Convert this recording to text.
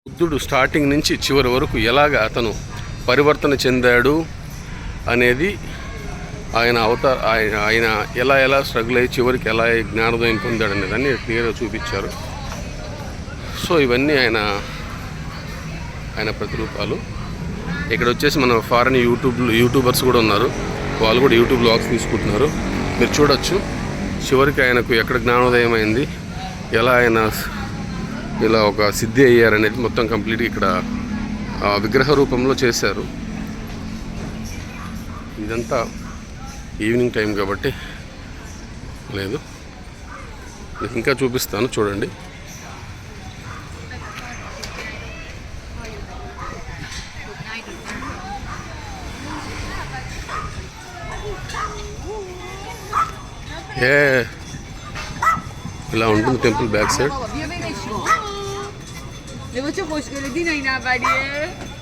బుద్ధుడు స్టార్టింగ్ నుంచి చివరి వరకు ఎలాగ అతను పరివర్తన చెందాడు అనేది ఆయన ఆయన ఎలా స్ట్రగుల్ అయ్యి చివరికి ఎలా జ్ఞానోదయం పొందాడు అనేదాన్ని క్లియర్గా చూపించారు. సో ఇవన్నీ ఆయన ప్రతిరూపాలు. ఇక్కడ వచ్చేసి మన ఫారెన్ యూట్యూబర్స్ కూడా ఉన్నారు. వాళ్ళు కూడా యూట్యూబ్ వ్లాగ్స్ తీసుకుంటున్నారు. మీరు చూడొచ్చు చివరికి ఆయనకు ఎక్కడ జ్ఞానోదయం అయింది, ఎలా ఆయన ఇలా ఒక సిద్ధి అయ్యారనేది మొత్తం కంప్లీట్గా ఇక్కడ విగ్రహ రూపంలో చేశారు. ఇదంతా ఈవినింగ్ టైం కాబట్టి లేదు, ఇంకా చూపిస్తాను చూడండి. ఇలా ఉంటుంది temple back side. Le faccio fosse che le dina in avarice.